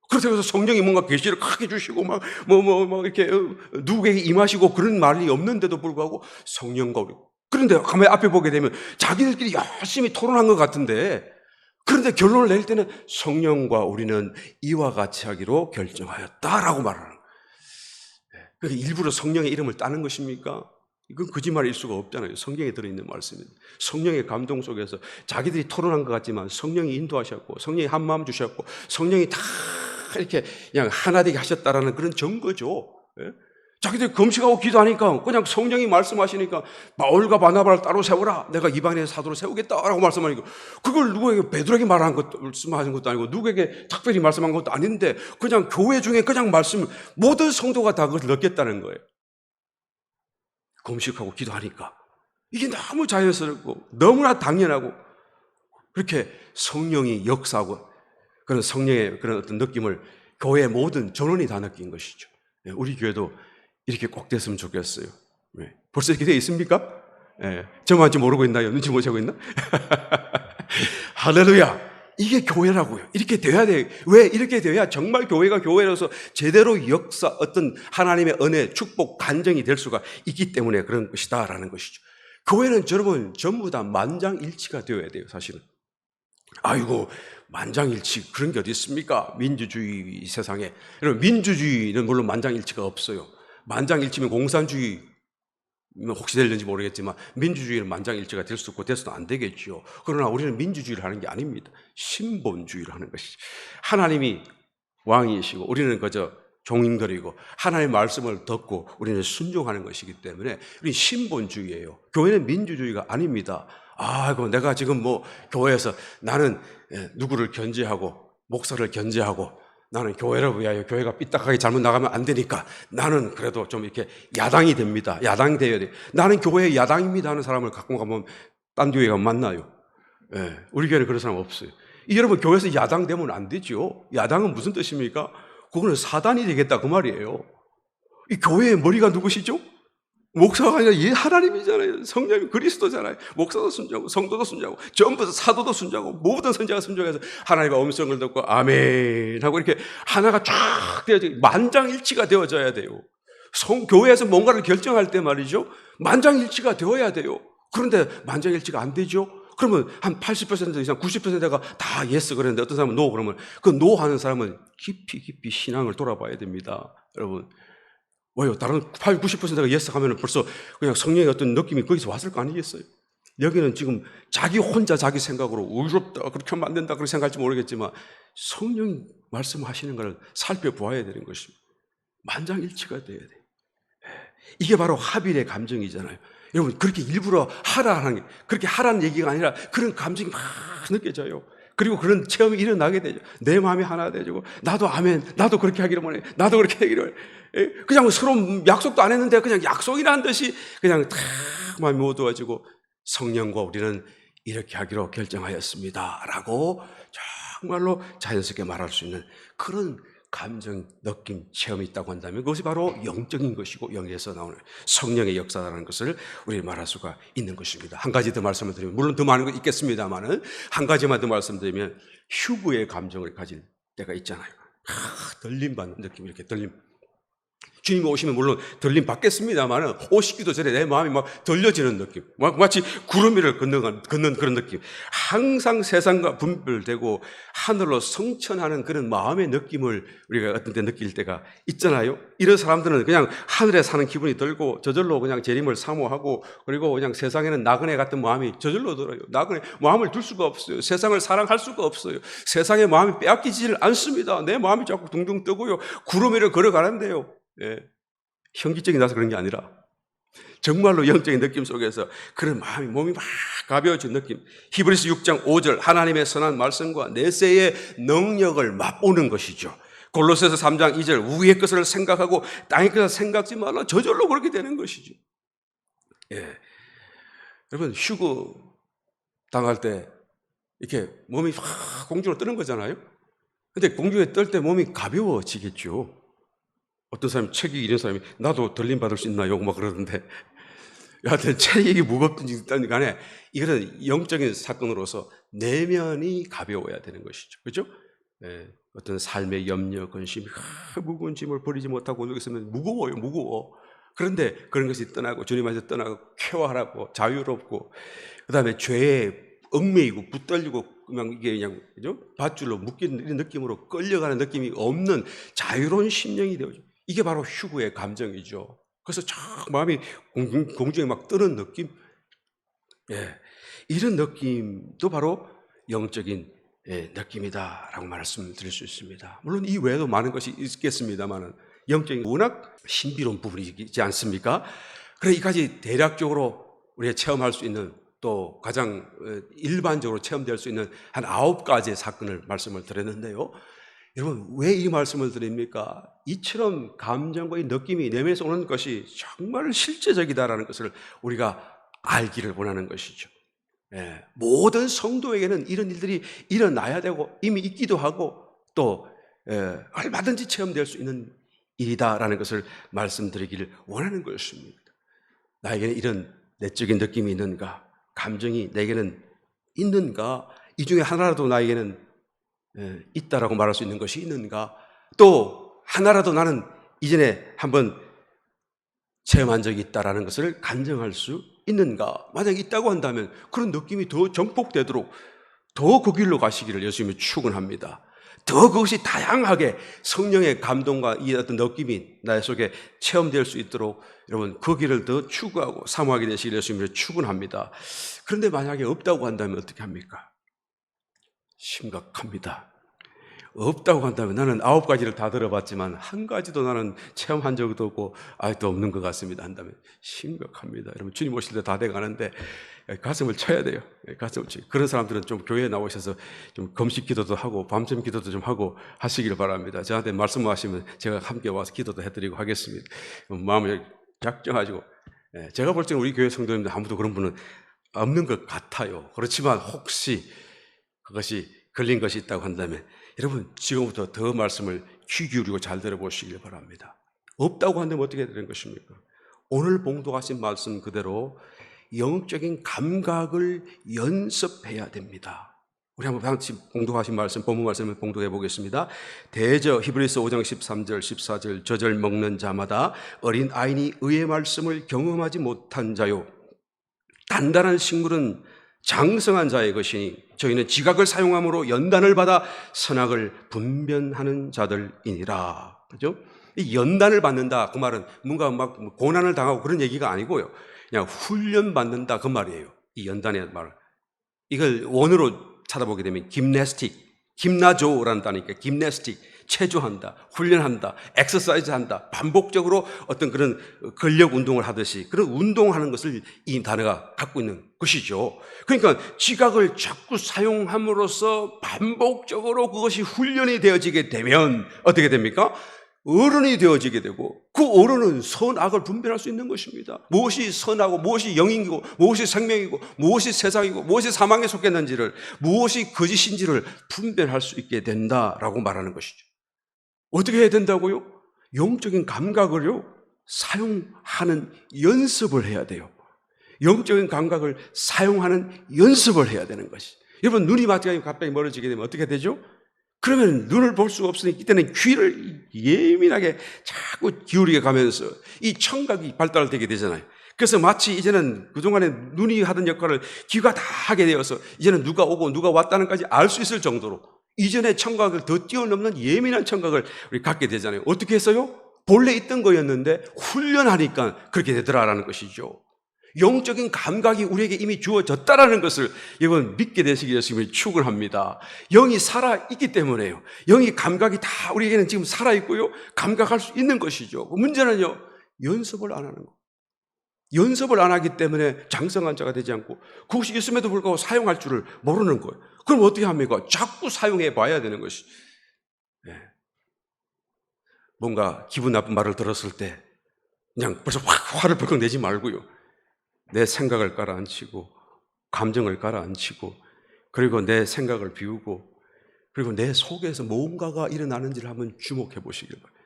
그래서 성령이 뭔가 계시를 크게 주시고 이렇게 누구에게 임하시고 그런 말이 없는데도 불구하고 성령과 우리. 그런데 가만히 앞에 보게 되면 자기들끼리 열심히 토론한 것 같은데, 그런데 결론을 낼 때는 성령과 우리는 이와 같이 하기로 결정하였다라고 말하는 거예요. 그러니까 일부러 성령의 이름을 따는 것입니까? 이건 거짓말일 수가 없잖아요. 성경에 들어있는 말씀입니다. 성령의 감동 속에서 자기들이 토론한 것 같지만 성령이 인도하셨고, 성령이 한 마음 주셨고, 성령이 다 이렇게 그냥 하나 되게 하셨다라는 그런 증거죠. 예? 자기들이 금식하고 기도하니까 그냥 성령이 말씀하시니까 바울과 바나바를 따로 세우라, 내가 이방인의 사도로 세우겠다라고 말씀하니까, 그걸 누구에게, 베드로에게 말한 것도 말씀하신 것도 아니고 누구에게 특별히 말씀한 것도 아닌데 그냥 교회 중에 그냥 말씀을 모든 성도가 다 그걸 넣겠다는 거예요. 금식하고 기도하니까 이게 너무 자연스럽고 너무나 당연하고, 그렇게 성령이 역사하고 그런 성령의 그런 어떤 느낌을 교회의 모든 전원이 다 느낀 것이죠. 우리 교회도 이렇게 꼭 됐으면 좋겠어요. 벌써 이렇게 되어 있습니까? 저만 아직 모르고 있나요? 눈치 못 채고 있나? 할렐루야! 이게 교회라고요. 이렇게 돼야 돼요. 왜? 이렇게 돼야 정말 교회가 교회로서 제대로 역사, 어떤 하나님의 은혜, 축복, 간증이 될 수가 있기 때문에 그런 것이다라는 것이죠. 교회는 여러분 전부 다 만장일치가 되어야 돼요, 사실은. 아이고, 만장일치 그런 게 어디 있습니까? 민주주의 세상에. 여러분, 민주주의는 물론 만장일치가 없어요. 만장일치면 공산주의 혹시 될는지 모르겠지만 민주주의는 만장일치가 될 수 없고 돼서도 안 되겠죠. 그러나 우리는 민주주의를 하는 게 아닙니다. 신본주의를 하는 것이죠. 하나님이 왕이시고 우리는 그저 종인들이고 하나님의 말씀을 듣고 우리는 순종하는 것이기 때문에 우리는 신본주의예요. 교회는 민주주의가 아닙니다. 아이고, 내가 지금 교회에서 나는 누구를 견제하고 목사를 견제하고 나는 교회를 위하여, 교회가 삐딱하게 잘못 나가면 안 되니까 나는 그래도 좀 이렇게 야당이 됩니다. 야당이 되어야 돼. 나는 교회의 야당입니다 하는 사람을 갖고 가면 딴 교회 가면 만나요. 우리 교회는 그런 사람 없어요. 여러분, 교회에서 야당 되면 안 되죠. 야당은 무슨 뜻입니까? 그거는 사단이 되겠다 그 말이에요. 이 교회의 머리가 누구시죠? 목사가 아니라 하나님이잖아요. 성령이 그리스도잖아요. 목사도 순종하고 성도도 순종하고 전부 다 사도도 순종하고 모든 선지자가 순종해서 하나님의 음성을 듣고 아멘 하고 이렇게 하나가 쫙 되어져, 만장일치가 되어져야 돼요. 교회에서 뭔가를 결정할 때 말이죠, 만장일치가 되어야 돼요. 그런데 만장일치가 안 되죠. 그러면 한 80% 이상 90%가 다 예스 그랬는데 어떤 사람은 노 그러면 그 노 하는 사람은 깊이 신앙을 돌아봐야 됩니다. 여러분, 왜요? 다른 80, 90%가 예스 하면 벌써 그냥 성령의 어떤 느낌이 거기서 왔을 거 아니겠어요? 여기는 지금 자기 혼자 자기 생각으로 의롭다, 그렇게 하면 안 된다, 그렇게 생각할지 모르겠지만 성령이 말씀하시는 걸 살펴보아야 되는 것입니다. 만장일치가 돼야 돼요. 이게 바로 하빌의 감정이잖아요. 여러분, 그렇게 일부러 하라는 게, 그렇게 하라는 얘기가 아니라 그런 감정이 막 느껴져요. 그리고 그런 체험이 일어나게 되죠. 내 마음이 하나 되고, 나도 아멘, 나도 그렇게 하기를 원해, 나도 그렇게 하기를 원해. 그냥 서로 약속도 안 했는데 그냥 약속이라는 듯이 그냥 다 마음이 모두어지고 성령과 우리는 이렇게 하기로 결정하였습니다 라고 정말로 자연스럽게 말할 수 있는 그런 감정, 느낌, 체험이 있다고 한다면 그것이 바로 영적인 것이고 영에서 나오는 성령의 역사라는 것을 우리 말할 수가 있는 것입니다. 한 가지 더 말씀을 드리면, 물론 더 많은 거 있겠습니다만은 한 가지만 더 말씀드리면, 휴구의 감정을 가질 때가 있잖아요. 들림받는 느낌, 이렇게 들림. 주님이 오시면 물론 들림 받겠습니다만 오시기도 전에 내 마음이 막 들려지는 느낌, 마치 구름 위를 걷는 그런 느낌, 항상 세상과 분별되고 하늘로 성천하는 그런 마음의 느낌을 우리가 어떤 때 느낄 때가 있잖아요. 이런 사람들은 그냥 하늘에 사는 기분이 들고 저절로 그냥 재림을 사모하고, 그리고 그냥 세상에는 나그네 같은 마음이 저절로 들어요. 나그네 마음을 둘 수가 없어요. 세상을 사랑할 수가 없어요. 세상의 마음이 빼앗기지를 않습니다. 내 마음이 자꾸 둥둥 뜨고요, 구름 위를 걸어가는데요. 현기증이 나서 그런 게 아니라 정말로 영적인 느낌 속에서 그런 마음이, 몸이 막 가벼워진 느낌. 히브리서 6장 5절, 하나님의 선한 말씀과 내세의 능력을 맛보는 것이죠. 골로새서 3장 2절, 위의 것을 생각하고 땅의 것을 생각지 말라, 저절로 그렇게 되는 것이죠. 예. 여러분, 휴거 당할 때 이렇게 몸이 확 공중으로 뜨는 거잖아요. 근데 공중에 뜰 때 몸이 가벼워지겠죠. 어떤 사람이 체격이 이런 사람이 나도 덜림 받을 수 있나요? 막 그러던데. 여하튼 체격이 무겁든지 간에 이거는 영적인 사건으로서 내면이 가벼워야 되는 것이죠. 그렇죠? 예, 어떤 삶의 염려, 근심, 무거운 짐을 버리지 못하고 여기 있으면 무거워요, 무거워. 그런데 그런 것이 떠나고 주님한테 떠나고 쾌활하고 자유롭고 그다음에 죄에 얽매이고 붙들리고 그냥 이게 그냥 그죠? 밧줄로 묶이는 이런 느낌으로 끌려가는 느낌이 없는 자유로운 심령이 되어죠. 이게 바로 휴거의 감정이죠. 그래서 쫙 마음이 공중에 막 뜨는 느낌, 예, 이런 느낌도 바로 영적인 느낌이다라고 말씀드릴 수 있습니다. 물론 이 외에도 많은 것이 있겠습니다만은 영적인 워낙 신비로운 부분이 있지 않습니까? 그래 이까지 대략적으로 우리가 체험할 수 있는 또 가장 일반적으로 체험될 수 있는 한 9가지의 사건을 말씀을 드렸는데요. 여러분 왜 이 말씀을 드립니까? 이처럼 감정과 이 느낌이 내면에서 오는 것이 정말 실제적이다라는 것을 우리가 알기를 원하는 것이죠. 예, 모든 성도에게는 이런 일들이 일어나야 되고 이미 있기도 하고 또 얼마든지 체험될 수 있는 일이다라는 것을 말씀드리기를 원하는 것입니다. 나에게는 이런 내적인 느낌이 있는가? 감정이 내게는 있는가? 이 중에 하나라도 나에게는 있다라고 말할 수 있는 것이 있는가? 또 하나라도 나는 이전에 한번 체험한 적이 있다라는 것을 간증할 수 있는가? 만약 있다고 한다면 그런 느낌이 더 정복되도록 더 그 길로 가시기를 예수님이 축원합니다. 더 그것이 다양하게 성령의 감동과 이 어떤 느낌이 나의 속에 체험될 수 있도록 여러분 그 길을 더 추구하고 사모하게 되시기를 예수님이 축원합니다. 그런데 만약에 없다고 한다면 어떻게 합니까? 심각합니다. 없다고 한다면 나는 9가지를 다 들어봤지만 한 가지도 나는 체험한 적도 없고 아직도 없는 것 같습니다 한다면 심각합니다. 여러분 주님 오실 때 다 돼가는데 가슴을 쳐야 돼요. 가슴을 쳐. 그런 사람들은 좀 교회에 나오셔서 좀 금식 기도도 하고 밤샘 기도도 좀 하고 하시기를 바랍니다. 저한테 말씀하시면 제가 함께 와서 기도도 해드리고 하겠습니다. 마음을 작정하시고 제가 볼 때는 우리 교회 성도님들 아무도 그런 분은 없는 것 같아요. 그렇지만 혹시 그것이 걸린 것이 있다고 한다면 여러분 지금부터 더 말씀을 귀 기울이고 잘 들어보시길 바랍니다. 없다고 한다면 어떻게 되는 것입니까? 오늘 봉독하신 말씀 그대로 영적인 감각을 연습해야 됩니다. 우리 한번 같이 봉독하신 말씀, 본문 말씀을 봉독해 보겠습니다. 대저 히브리서 5장 13절 14절 저절 먹는 자마다 어린 아이니 의의 말씀을 경험하지 못한 자요 단단한 식물은 장성한 자의 것이니 저희는 지각을 사용함으로 연단을 받아 선악을 분별하는 자들이니라. 그죠? 이 연단을 받는다 그 말은 뭔가 막 고난을 당하고 그런 얘기가 아니고요. 그냥 훈련 받는다 그 말이에요. 이 연단의 말. 이걸 원어로 찾아보게 되면 김네스틱, 김나조라는 단어니까 김네스틱, 체조한다, 훈련한다, 엑서사이즈한다, 반복적으로 어떤 그런 근력 운동을 하듯이 그런 운동하는 것을 이 단어가 갖고 있는 것이죠. 그러니까 지각을 자꾸 사용함으로써 반복적으로 그것이 훈련이 되어지게 되면 어떻게 됩니까? 어른이 되어지게 되고 그 어른은 선악을 분별할 수 있는 것입니다. 무엇이 선하고 무엇이 영이고 무엇이 생명이고 무엇이 세상이고 무엇이 사망에 속했는지를 무엇이 거짓인지를 분별할 수 있게 된다라고 말하는 것이죠. 어떻게 해야 된다고요? 영적인 감각을요 사용하는 연습을 해야 돼요. 영적인 감각을 사용하는 연습을 해야 되는 것이. 여러분 눈이 갑자기 멀어지게 되면 어떻게 되죠? 그러면 눈을 볼 수가 없으니 이때는 귀를 예민하게 자꾸 기울이게 가면서 이 청각이 발달되게 되잖아요. 그래서 마치 이제는 그동안에 눈이 하던 역할을 귀가 다 하게 되어서 이제는 누가 오고 누가 왔다는 까지 알 수 있을 정도로 이전의 청각을 더 뛰어넘는 예민한 청각을 우리 갖게 되잖아요. 어떻게 했어요? 본래 있던 거였는데 훈련하니까 그렇게 되더라라는 것이죠. 영적인 감각이 우리에게 이미 주어졌다라는 것을 여러분 믿게 되시기 위해서 축원합니다. 영이 살아있기 때문에요. 영이 감각이 다 우리에게는 지금 살아있고요. 감각할 수 있는 것이죠. 문제는요. 연습을 안 하는 거. 연습을 안 하기 때문에 장성한 자가 되지 않고 그것이 있음에도 불구하고 사용할 줄을 모르는 거예요. 그럼 어떻게 합니까? 자꾸 사용해 봐야 되는 것이. 네. 뭔가 기분 나쁜 말을 들었을 때 그냥 벌써 확 화를 벌컥 내지 말고요. 내 생각을 깔아앉히고 감정을 깔아앉히고 그리고 내 생각을 비우고 그리고 내 속에서 뭔가가 일어나는지를 한번 주목해 보시길 바랍니다.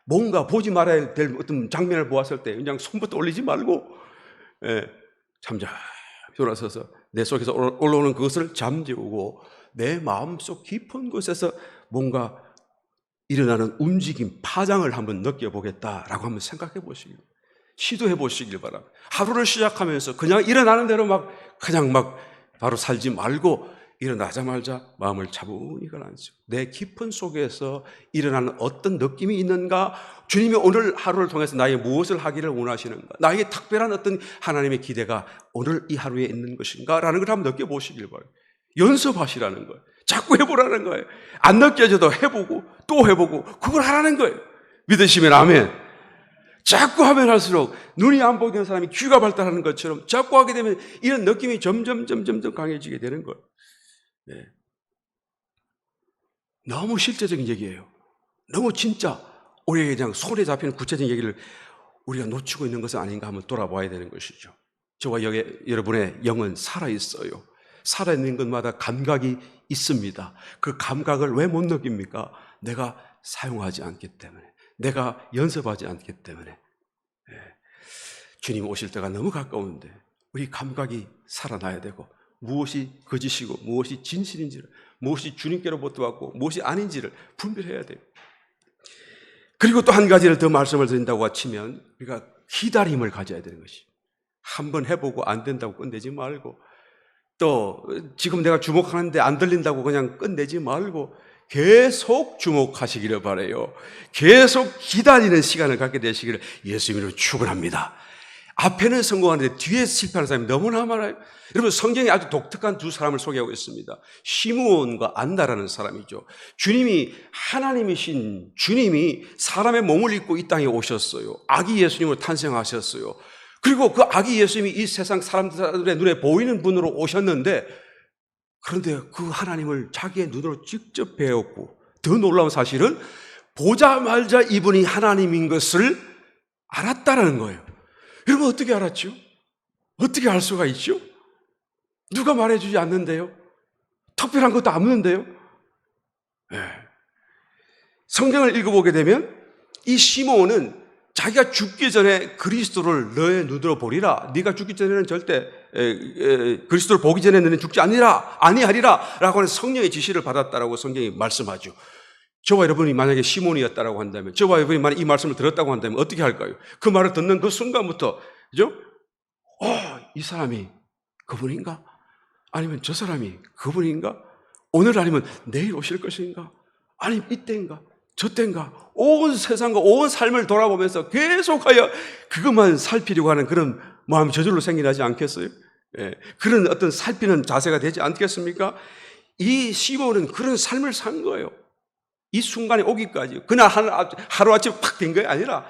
뭔가 보지 말아야 될 어떤 장면을 보았을 때 그냥 손부터 올리지 말고 잠잠히 돌아서서 내 속에서 올라오는 그것을 잠재우고 내 마음속 깊은 곳에서 뭔가 일어나는 움직임, 파장을 한번 느껴보겠다라고 한번 생각해 보시길, 시도해 보시길 바랍니다. 하루를 시작하면서 그냥 일어나는 대로 그냥 바로 살지 말고 일어나자마자 마음을 차분히 가라앉히고 내 깊은 속에서 일어나는 어떤 느낌이 있는가, 주님이 오늘 하루를 통해서 나에게 무엇을 하기를 원하시는가, 나에게 특별한 어떤 하나님의 기대가 오늘 이 하루에 있는 것인가 라는 걸 한번 느껴보시길 바랍니다. 연습하시라는 거예요. 자꾸 해보라는 거예요. 안 느껴져도 해보고 또 해보고 그걸 하라는 거예요. 믿으시면 아멘. 자꾸 하면 할수록 눈이 안 보이는 사람이 귀가 발달하는 것처럼 자꾸 하게 되면 이런 느낌이 점점 강해지게 되는 거예요. 네. 너무 실제적인 얘기예요. 너무 진짜 우리에게 그냥 손에 잡히는 구체적인 얘기를 우리가 놓치고 있는 것은 아닌가 한번 돌아봐야 되는 것이죠. 저와 여러분의 영은 살아있어요. 살아있는 것마다 감각이 있습니다. 그 감각을 왜 못 느낍니까? 내가 사용하지 않기 때문에, 내가 연습하지 않기 때문에. 주님 오실 때가 너무 가까운데 우리 감각이 살아나야 되고 무엇이 거짓이고 무엇이 진실인지를, 무엇이 주님께로부터 왔고 무엇이 아닌지를 분별해야 돼요. 그리고 또 한 가지를 더 말씀을 드린다고 치면 우리가 기다림을 가져야 되는 것이, 한번 해보고 안 된다고 끝내지 말고, 또 지금 내가 주목하는데 안 들린다고 그냥 끝내지 말고 계속 주목하시기를 바라요. 계속 기다리는 시간을 갖게 되시기를 예수님으로 축원합니다. 앞에는 성공하는데 뒤에 실패하는 사람이 너무나 많아요. 여러분, 성경에 아주 독특한 두 사람을 소개하고 있습니다. 시므온과 안나라는 사람이죠. 주님이, 하나님이신 주님이 사람의 몸을 입고 이 땅에 오셨어요. 아기 예수님을 탄생하셨어요. 그리고 그 아기 예수님이 이 세상 사람들의 눈에 보이는 분으로 오셨는데, 그런데 그 하나님을 자기의 눈으로 직접 배웠고, 더 놀라운 사실은 보자마자 이분이 하나님인 것을 알았다라는 거예요. 여러분, 어떻게 알았죠? 어떻게 알 수가 있죠? 누가 말해주지 않는데요? 특별한 것도 없는데요? 네. 성경을 읽어보게 되면 이 시므온은 자기가 죽기 전에 그리스도를 너의 눈으로 보리라. 네가 죽기 전에는 절대 그리스도를 보기 전에 너는 죽지 아니하리라 라고 하는 성령의 지시를 받았다라고 성경이 말씀하죠. 저와 여러분이 만약에 시몬이었다라고 한다면, 저와 여러분이 만약 이 말씀을 들었다고 한다면 어떻게 할까요? 그 말을 듣는 그 순간부터, 그죠? 이 사람이 그분인가? 아니면 저 사람이 그분인가? 오늘 아니면 내일 오실 것인가? 아니면 이때인가? 저때인가? 온 세상과 온 삶을 돌아보면서 계속하여 그것만 살피려고 하는 그런 마음이 저절로 생겨나지 않겠어요? 그런 어떤 살피는 자세가 되지 않겠습니까? 이 시몬은 그런 삶을 산 거예요. 이 순간에 오기까지. 그날 하루아침에 팍 된 게 아니라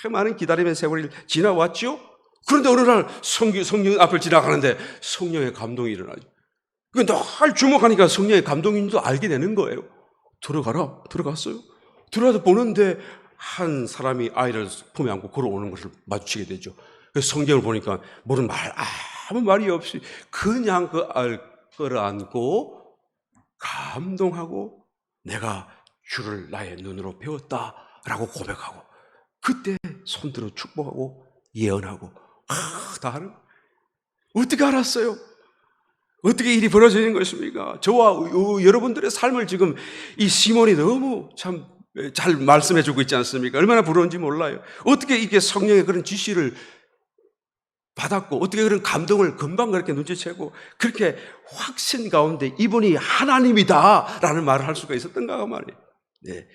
참 많은 기다림의 세월이 지나왔죠. 그런데 어느 날 성령 앞을 지나가는데 성령의 감동이 일어나죠. 늘 주목하니까 성령의 감동인 줄 알게 되는 거예요. 들어갔어요. 들어가서 보는데 한 사람이 아이를 품에 안고 걸어오는 것을 마주치게 되죠. 그래서 성경을 보니까 모르는 아무 말이 없이 그냥 그 아이를 끌어안고 감동하고 내가 주를 나의 눈으로 배웠다라고 고백하고, 그때 손들어 축복하고 예언하고 다 하는. 어떻게 알았어요? 어떻게 일이 벌어지는 것입니까? 저와 여러분들의 삶을 지금 이 시몬이 너무 참 잘 말씀해 주고 있지 않습니까? 얼마나 부러운지 몰라요. 어떻게 이게 성령의 그런 지시를 받았고, 어떻게 그런 감동을 금방 그렇게 눈치채고, 그렇게 확신 가운데 이분이 하나님이다라는 말을 할 수가 있었던가 말이에요. 네.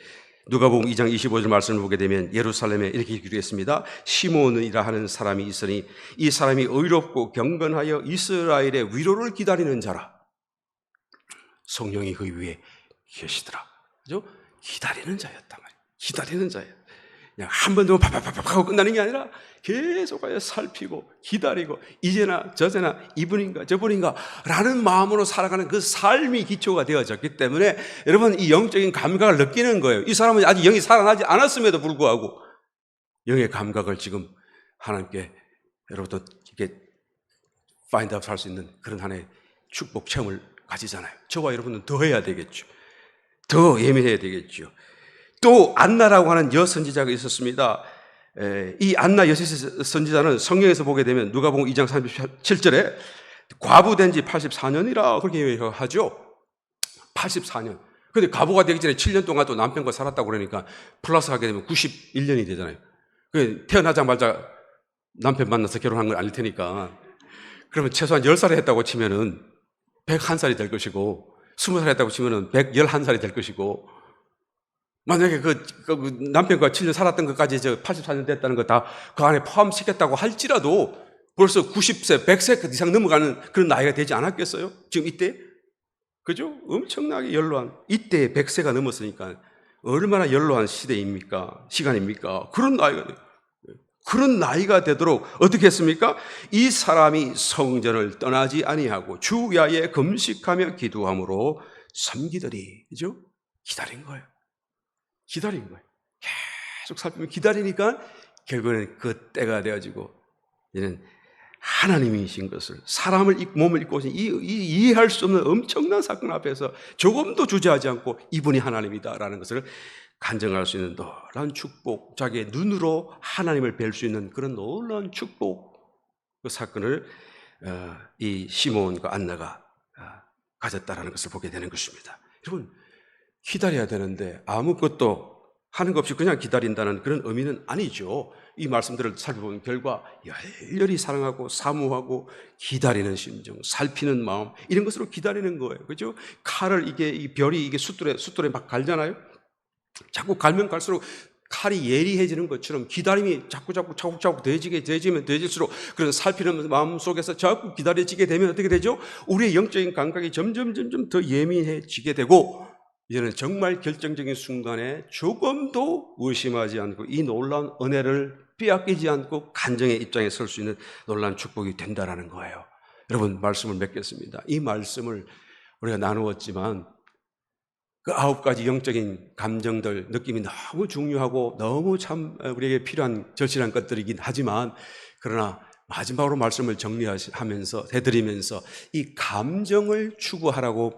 누가복음 2장 25절 말씀을 보게 되면 예루살렘에 이렇게 기록했습니다. 시몬이라 하는 사람이 있으니 이 사람이 의롭고 경건하여 이스라엘의 위로를 기다리는 자라. 성령이 그 위에 계시더라. 그죠? 기다리는 자였단 말이에요. 기다리는 자예요. 그냥 한 번 더 팍팍팍 하고 끝나는 게 아니라 계속하여 살피고 기다리고, 이제나 저제나 이분인가 저분인가 라는 마음으로 살아가는 그 삶이 기초가 되어졌기 때문에 여러분, 이 영적인 감각을 느끼는 거예요. 이 사람은 아직 영이 살아나지 않았음에도 불구하고 영의 감각을 지금 하나님께 여러분도 이게 파인드 아웃 할 수 있는 그런 하나의 축복 체험을 가지잖아요. 저와 여러분은 더 해야 되겠죠. 더 예민해야 되겠죠. 또 안나라고 하는 여선지자가 있었습니다. 이 안나 여선지자는 성경에서 보게 되면 누가복음 2장 37절에 과부된 지 84년이라 그렇게 하죠. 84년. 근데 과부가 되기 전에 7년 동안 또 남편과 살았다고 그러니까 플러스 하게 되면 91년이 되잖아요. 태어나자마자 남편 만나서 결혼한 건 아닐 테니까. 그러면 최소한 10살을 했다고 치면은 101살이 될 것이고, 20살 했다고 치면은 111살이 될 것이고, 만약에 그 남편과 7년 살았던 것까지 84년 됐다는 거 다 그 안에 포함시켰다고 할지라도 벌써 90세, 100세 이상 넘어가는 그런 나이가 되지 않았겠어요? 지금 이때? 그죠? 엄청나게 연로한, 이때 100세가 넘었으니까 얼마나 연로한 시대입니까? 시간입니까? 그런 나이가 돼요. 그런 나이가 되도록 어떻게 했습니까? 이 사람이 성전을 떠나지 아니하고 주야에 금식하며 기도함으로 섬기더니, 그죠? 기다린 거예요. 기다린 거예요. 계속 살피면 기다리니까 결국에는 그 때가 되어지고, 이는 하나님이신 것을, 사람을 몸을 입고 오신 이해할 수 없는 엄청난 사건 앞에서 조금도 주저하지 않고 이분이 하나님이다라는 것을 간증할 수 있는 놀라운 축복, 자기의 눈으로 하나님을 뵐 수 있는 그런 놀라운 축복, 그 사건을 이 시몬과 안나가 가졌다라는 것을 보게 되는 것입니다. 여러분, 기다려야 되는데 아무것도 하는 것 없이 그냥 기다린다는 그런 의미는 아니죠. 이 말씀들을 살펴본 결과 열렬히 사랑하고 사모하고 기다리는 심정, 살피는 마음, 이런 것으로 기다리는 거예요. 그죠? 칼을 이 별이 숫돌에 막 갈잖아요. 자꾸 갈면 갈수록 칼이 예리해지는 것처럼 기다림이 자꾸 되지면 되질수록 그런 살피는 마음 속에서 자꾸 기다려지게 되면 어떻게 되죠? 우리의 영적인 감각이 점점 더 예민해지게 되고, 이제는 정말 결정적인 순간에 조금도 의심하지 않고 이 놀라운 은혜를 빼앗기지 않고 간증의 입장에 설 수 있는 놀라운 축복이 된다라는 거예요. 여러분, 말씀을 맺겠습니다. 이 말씀을 우리가 나누었지만 그 9가지 영적인 감정들, 느낌이 너무 중요하고 너무 참 우리에게 필요한 절실한 것들이긴 하지만, 그러나 마지막으로 말씀을 정리하면서 해드리면서 이 감정을 추구하라고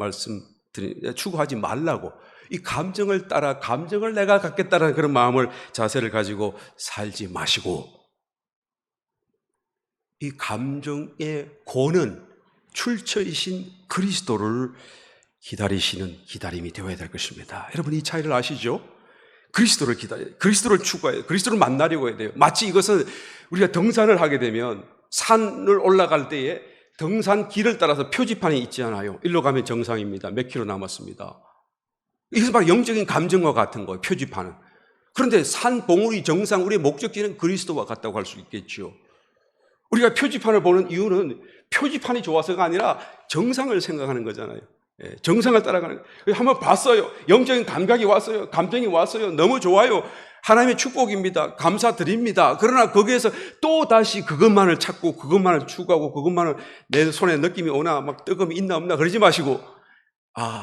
추구하지 말라고, 이 감정을 따라 감정을 내가 갖겠다는 그런 마음을, 자세를 가지고 살지 마시고, 이 감정의 고는 출처이신 그리스도를 기다리시는 기다림이 되어야 될 것입니다. 여러분, 이 차이를 아시죠? 그리스도를 기다려야 돼요. 그리스도를 추구해야 돼요. 그리스도를 만나려고 해야 돼요. 마치 이것은 우리가 등산을 하게 되면 산을 올라갈 때에 등산 길을 따라서 표지판이 있지 않아요. 일로 가면 정상입니다. 몇 킬로 남았습니다. 이것은 바로 영적인 감정과 같은 거예요, 표지판은. 그런데 산 봉우리 정상, 우리의 목적지는 그리스도와 같다고 할 수 있겠죠. 우리가 표지판을 보는 이유는 표지판이 좋아서가 아니라 정상을 생각하는 거잖아요. 정상을 따라가는 거예요. 한번 봤어요. 영적인 감각이 왔어요. 감정이 왔어요. 너무 좋아요. 하나님의 축복입니다. 감사드립니다. 그러나 거기에서 또 다시 그것만을 찾고 그것만을 추구하고 그것만을 내 손에 느낌이 오나 막 뜨거움이 있나 없나 그러지 마시고,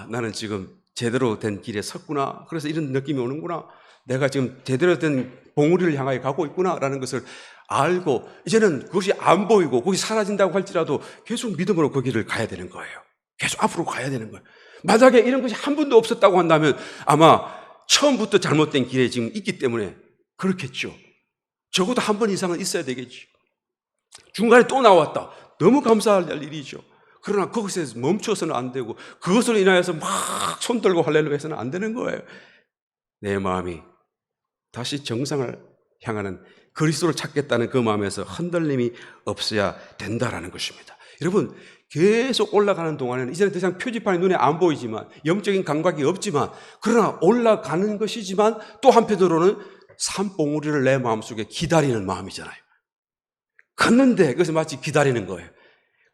나는 지금 제대로 된 길에 섰구나. 그래서 이런 느낌이 오는구나. 내가 지금 제대로 된 봉우리를 향하여 가고 있구나라는 것을 알고, 이제는 그것이 안 보이고 거기 사라진다고 할지라도 계속 믿음으로 그 길을 가야 되는 거예요. 계속 앞으로 가야 되는 거예요. 만약에 이런 것이 한 번도 없었다고 한다면 아마 처음부터 잘못된 길에 지금 있기 때문에 그렇겠죠. 적어도 한 번 이상은 있어야 되겠죠. 중간에 또 나왔다. 너무 감사할 일이죠. 그러나 거기서 멈춰서는 안 되고 그것으로 인하여서 막 손들고 할렐루야 해서는 안 되는 거예요. 내 마음이 다시 정상을 향하는 그리스도를 찾겠다는 그 마음에서 흔들림이 없어야 된다라는 것입니다. 여러분, 계속 올라가는 동안에는 이제는 더 이상 표지판이 눈에 안 보이지만, 영적인 감각이 없지만, 그러나 올라가는 것이지만 또 한편으로는 산봉우리를 내 마음속에 기다리는 마음이잖아요. 걷는데 그것은 마치 기다리는 거예요.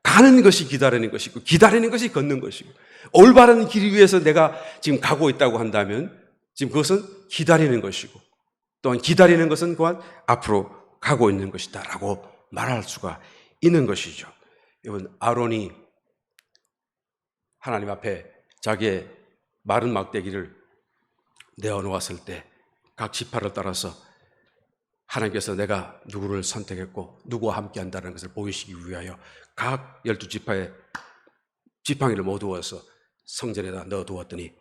가는 것이 기다리는 것이고 기다리는 것이 걷는 것이고, 올바른 길 위에서 내가 지금 가고 있다고 한다면 지금 그것은 기다리는 것이고, 또한 기다리는 것은 또한 앞으로 가고 있는 것이다 라고 말할 수가 있는 것이죠. 여러분, 아론이 하나님 앞에 자기의 마른 막대기를 내어놓았을 때 각 지파를 따라서 하나님께서 내가 누구를 선택했고 누구와 함께 한다는 것을 보이시기 위하여 각 12지파의 지팡이를 모두 얻어서 성전에다 넣어두었더니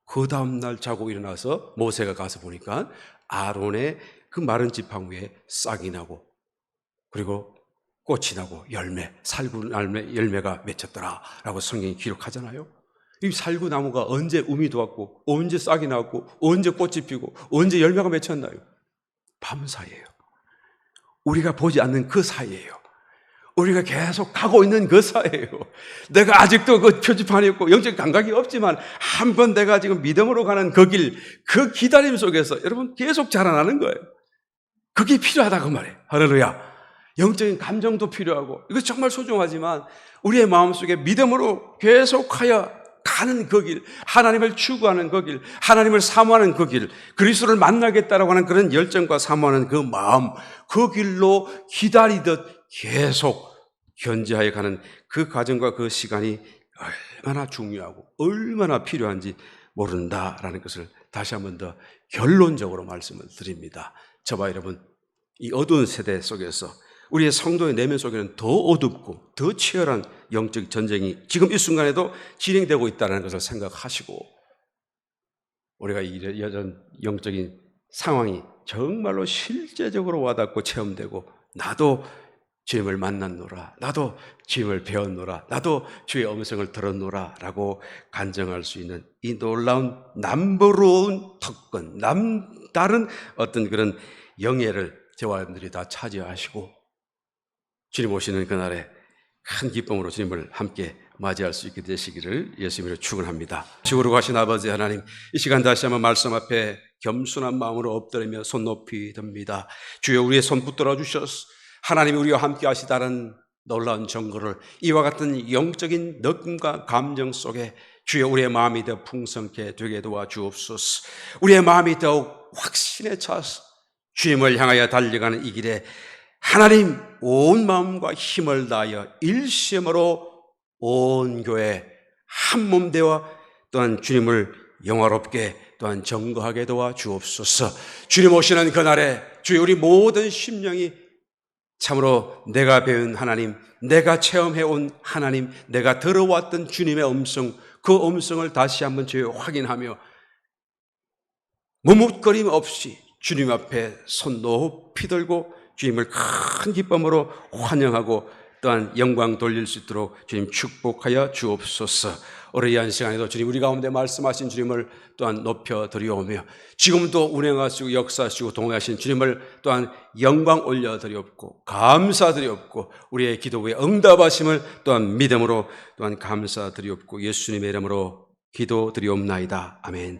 그 다음날 자고 일어나서 모세가 가서 보니까 아론의 그 마른 지팡이 위에 싹이 나고 그리고 꽃이 나고 살구나무 열매가 맺혔더라라고 성경이 기록하잖아요. 이 살구나무가 언제 um이 돋았고 언제 싹이 났고 언제 꽃이 피고 언제 열매가 맺혔나요? 밤 사이에요. 우리가 보지 않는 그 사이에요. 우리가 계속 가고 있는 그 사이에요. 내가 아직도 그 표지판이 없고 영적 감각이 없지만 한번 내가 지금 믿음으로 가는 그 길, 그 기다림 속에서 여러분 계속 자라나는 거예요. 그게 필요하다고 말해요. 할렐루야. 영적인 감정도 필요하고 이거 정말 소중하지만 우리의 마음속에 믿음으로 계속하여 가는 그 길, 하나님을 추구하는 그 길, 하나님을 사모하는 그 길, 그리스도를 만나겠다라고 하는 그런 열정과 사모하는 그 마음, 그 길로 기다리듯 계속 견지하여 가는 그 과정과 그 시간이 얼마나 중요하고 얼마나 필요한지 모른다라는 것을 다시 한 번 더 결론적으로 말씀을 드립니다. 저와 여러분, 이 어두운 세대 속에서 우리의 성도의 내면 속에는 더 어둡고 더 치열한 영적 전쟁이 지금 이 순간에도 진행되고 있다는 것을 생각하시고 우리가 이런 영적인 상황이 정말로 실제적으로 와닿고 체험되고 나도 주님을 만났노라, 나도 주님을 배웠노라, 나도 주의 음성을 들었노라 라고 간증할 수 있는 이 놀라운 남부러운 특권, 남다른 어떤 그런 영예를 저와 여러분들이 다 차지하시고 주님 오시는 그날에 큰 기쁨으로 주님을 함께 맞이할 수 있게 되시기를 예수님으로 축원합니다. 지구로 가신 아버지 하나님, 이 시간 다시 한번 말씀 앞에 겸손한 마음으로 엎드리며 손 높이 듭니다. 주여 우리의 손 붙들어 주셔서 하나님이 우리와 함께 하시다는 놀라운 증거를 이와 같은 영적인 느낌과 감정 속에 주여 우리의 마음이 더 풍성케 되게 도와주옵소서. 우리의 마음이 더욱 확신에 차서 주님을 향하여 달려가는 이 길에 하나님 온 마음과 힘을 다하여 일심으로 온 교회 한 몸 되어 또한 주님을 영화롭게 또한 증거하게 도와주옵소서. 주님 오시는 그날에 주여 우리 모든 심령이 참으로 내가 배운 하나님, 내가 체험해온 하나님, 내가 들어왔던 주님의 음성, 그 음성을 다시 한번 주여 확인하며 머뭇거림 없이 주님 앞에 손 높이 들고 주님을 큰 기쁨으로 환영하고 또한 영광 돌릴 수 있도록 주님 축복하여 주옵소서. 오늘 이 시간에도 주님 우리 가운데 말씀하신 주님을 또한 높여 드리오며 지금도 운행하시고 역사하시고 동행하신 주님을 또한 영광 올려 드리옵고 감사드리옵고 우리의 기도에 응답하심을 또한 믿음으로 또한 감사드리옵고 예수님의 이름으로 기도드리옵나이다. 아멘.